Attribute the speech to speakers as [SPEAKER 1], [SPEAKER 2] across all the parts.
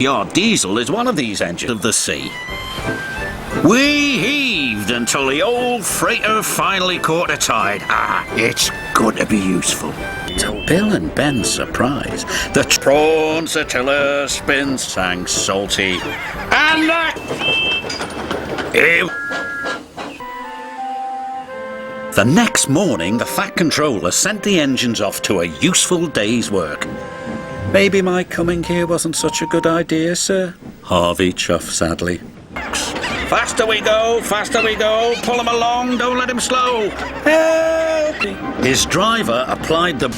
[SPEAKER 1] Your diesel is one of these engines of the sea. We heaved until the old freighter finally caught a tide. It's good to be useful. To Bill and Ben's surprise, the prawn satilla spins sang salty, and the next morning, the Fat Controller sent the engines off to a useful day's work. Maybe my coming here wasn't such a good idea, sir, Harvey chuffed sadly. Faster we go, pull him along, don't let him slow. Help! His driver applied the...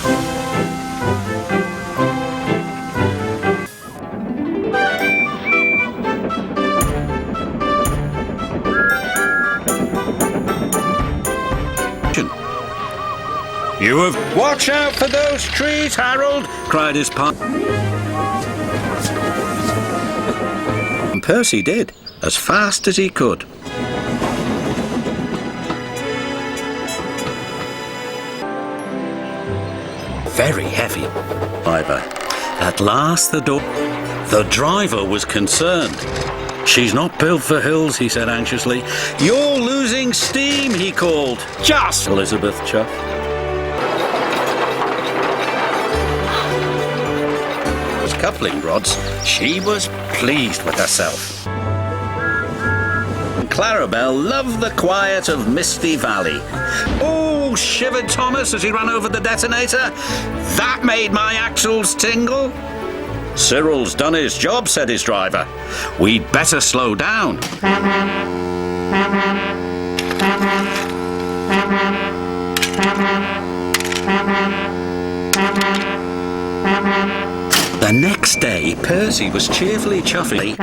[SPEAKER 1] You have... Watch out for those trees, Harold, cried his partner. And Percy did, as fast as he could. Very heavy. Driver. At last the door... The driver was concerned. She's not built for hills, he said anxiously. You're losing steam, he called. Just Elizabeth chuffed. Coupling rods, she was pleased with herself. Clarabelle loved the quiet of Misty Valley. Oh, shivered Thomas as he ran over the detonator. That made my axles tingle. Cyril's done his job, said his driver. We'd better slow down. The next day, Percy was cheerfully chuffing.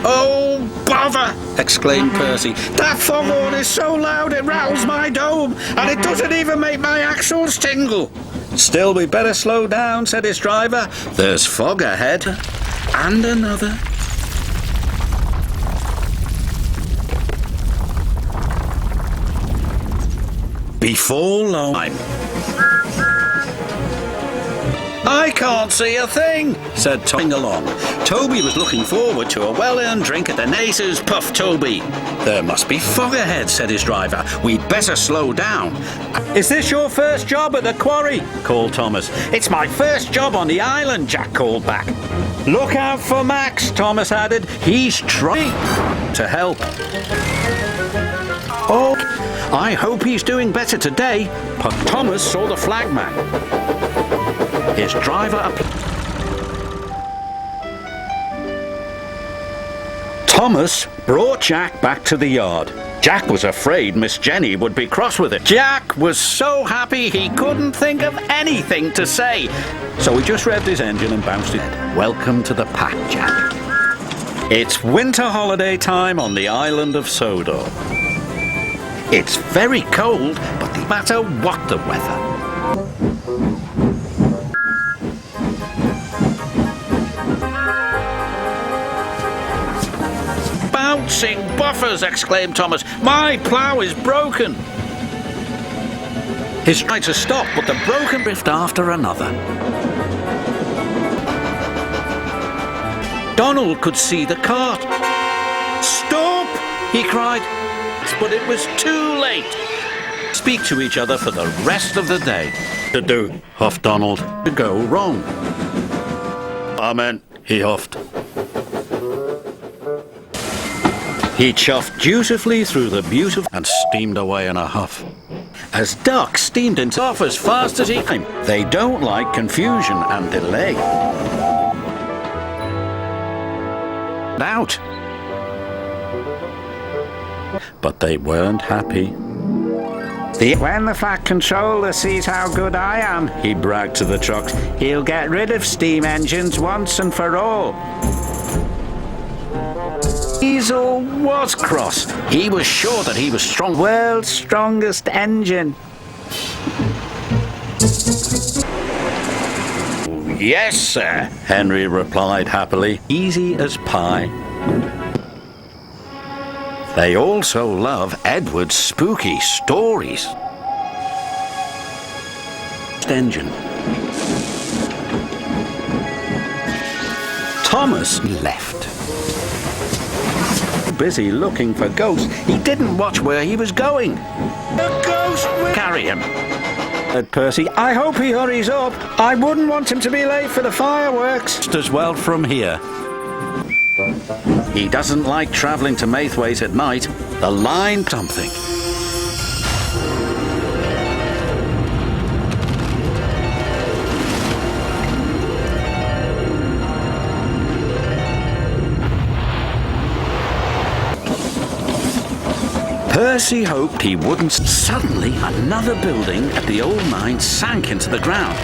[SPEAKER 1] Oh, bother! Exclaimed Percy. That foghorn is so loud it rattles my dome, and it doesn't even make my axles tingle. Still, we'd better slow down, said his driver. There's fog ahead. And another. Before long... I can't see a thing, said Toby along. Toby was looking forward to a well-earned drink at the Nace's Puff Toby. There must be fog ahead, said his driver. We'd better slow down. Is this your first job at the quarry? Called Thomas. It's my first job on the island, Jack called back. Look out for Max, Thomas added. He's trying to help. Oh, I hope he's doing better today. But Thomas saw the flagman. His driver... Thomas brought Jack back to the yard. Jack was afraid Miss Jenny would be cross with it. Jack was so happy he couldn't think of anything to say. So he just revved his engine and bounced it. Welcome to the pack, Jack. It's winter holiday time on the island of Sodor. It's very cold, but no matter what the weather. Bouncing buffers, exclaimed Thomas. My plough is broken. He tried to stop, but the broken rift after another. Donald could see the cart. Stop! He cried, but it was too late. Speak to each other for the rest of the day. To do, huffed Donald. To go wrong. Amen, he huffed. He chuffed dutifully through the beautiful and steamed away in a huff. As Duck steamed into off as fast as he came. They don't like confusion and delay. Out. But they weren't happy. When the Fat Controller sees how good I am, he bragged to the trucks, he'll get rid of steam engines once and for all. Diesel was cross. He was sure that he was strong. World's strongest engine. Yes, sir, Henry replied happily, easy as pie. They also love Edward's spooky stories. Engine. Thomas left. Busy looking for ghosts, he didn't watch where he was going. The ghost will carry him, said Percy. I hope he hurries up. I wouldn't want him to be late for the fireworks. Just as well from here. He doesn't like travelling to Maithwaite at night. The line something. Percy hoped he wouldn't. Suddenly, another building at the old mine sank into the ground.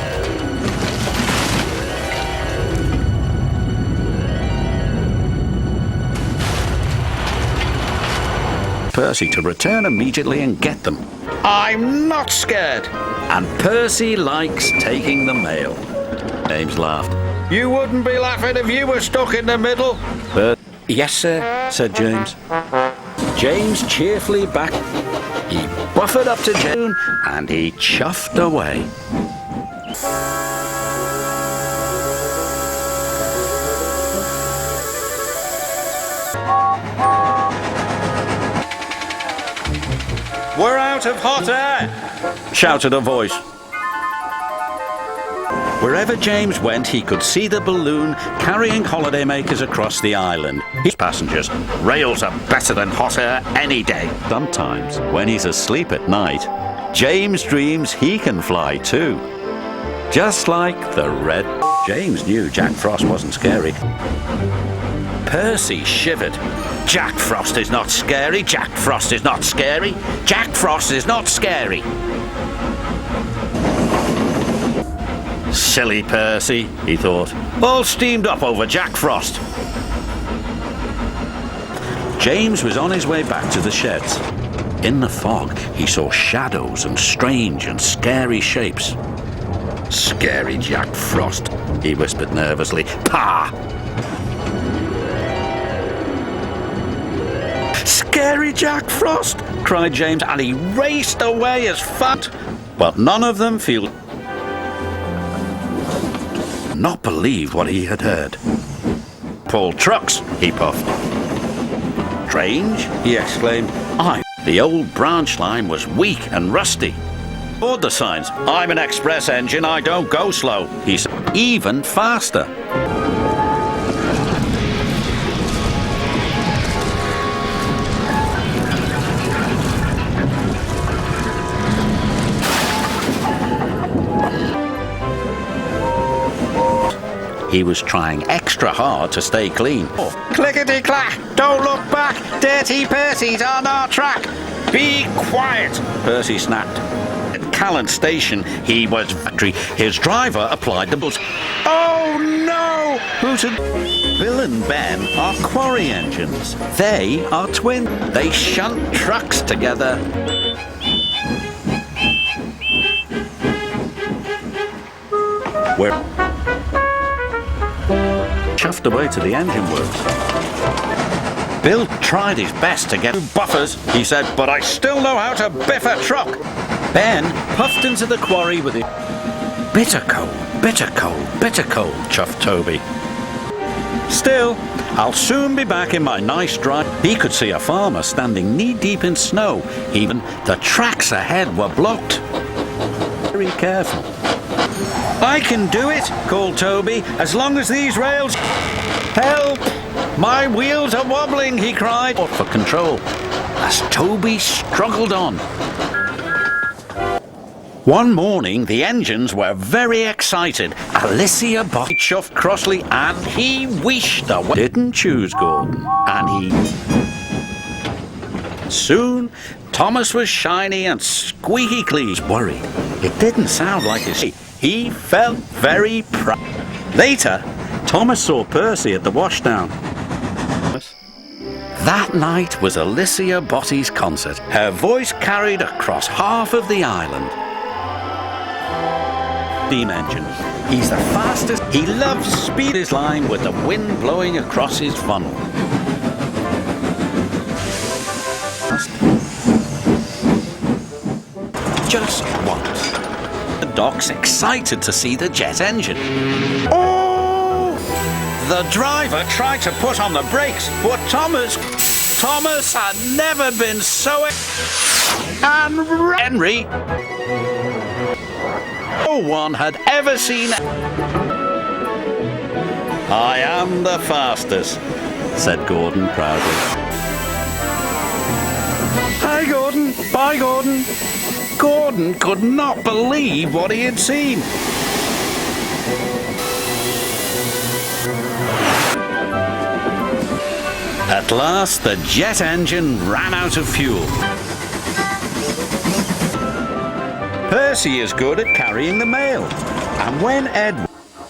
[SPEAKER 1] Percy to return immediately and get them. I'm not scared. And Percy likes taking the mail. James laughed. You wouldn't be laughing if you were stuck in the middle. Yes, sir, said James. James cheerfully backed. He buffered up to June and he chuffed away. We're out of hot air, shouted a voice. Wherever James went, he could see the balloon carrying holidaymakers across the island. His passengers, rails are better than hot air any day. Sometimes, when he's asleep at night, James dreams he can fly too. Just like the red. James knew Jack Frost wasn't scary. Percy shivered. Jack Frost is not scary. Jack Frost is not scary. Jack Frost is not scary. Silly Percy, he thought. All steamed up over Jack Frost. James was on his way back to the sheds. In the fog, he saw shadows and strange and scary shapes. Scary Jack Frost, he whispered nervously. Pah! Scary Jack Frost, cried James, and he raced away as fast. But none of them feel not believed what he had heard. Pull trucks, he puffed. Strange, he exclaimed. The old branch line was weak and rusty. Board the signs. I'm an express engine, I don't go slow, he said. Even faster. He was trying extra hard to stay clean. Clickety-clack! Don't look back! Dirty Percy's on our track! Be quiet! Percy snapped. At Callan Station, he was factory. His driver applied the buzz. Oh no! Hooted. Bill and Ben are quarry engines. They are twin. They shunt trucks together. Where? Chuffed away to the engine works. Bill tried his best to get buffers, he said, but I still know how to biff a truck. Ben puffed into the quarry with it. Bitter cold, bitter cold, bitter cold, chuffed Toby. Still, I'll soon be back in my nice drive. He could see a farmer standing knee-deep in snow. Even the tracks ahead were blocked. Very careful. I can do it, called Toby, as long as these rails... Help! My wheels are wobbling, he cried. For control, as Toby struggled on. One morning, the engines were very excited. Alicia Bott chuffed crossly, and he wished away. Didn't choose Gordon, and he... Soon, Thomas was shiny and squeaky clean. Worried. It didn't sound like his... He felt very proud. Later, Thomas saw Percy at the washdown. That night was Alicia Botty's concert. Her voice carried across half of the island. Steam engine. He's the fastest. He loves speed his line with the wind blowing across his funnel. Just once. The docks excited to see the jet engine. Oh! The driver tried to put on the brakes, but Thomas had never been so and Henry no one had ever seen. I am the fastest, said Gordon proudly. Hi, Gordon. Bye, Gordon. Gordon could not believe what he had seen. At last, the jet engine ran out of fuel. Percy is good at carrying the mail, and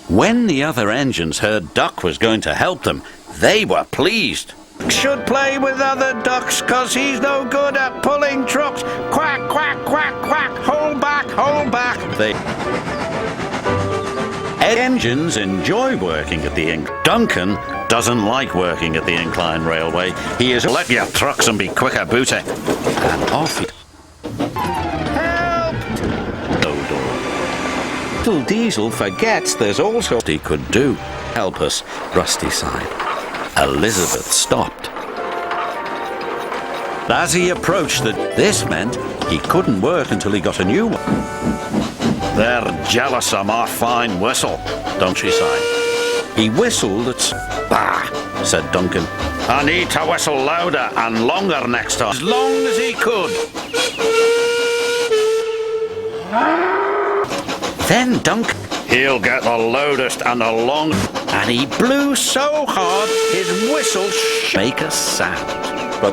[SPEAKER 1] when the other engines heard Duck was going to help them, they were pleased. Should play with other ducks, 'cause he's no good at pulling trucks. Quack, quack, quack, quack, hold back, hold back. The engines enjoy working at the Duncan doesn't like working at the incline railway. He is let your trucks and be quicker, booty. And off he... Help! Little Diesel forgets there's also he could do. Help us, Rusty sighed. Elizabeth stopped. As he approached this meant he couldn't work until he got a new one. They're jealous of my fine whistle, don't she sigh? He whistled at... Bah, said Duncan. I need to whistle louder and longer next time. As long as he could. Then Duncan... He'll get the loudest and the long... And he blew so hard his whistle make a sound.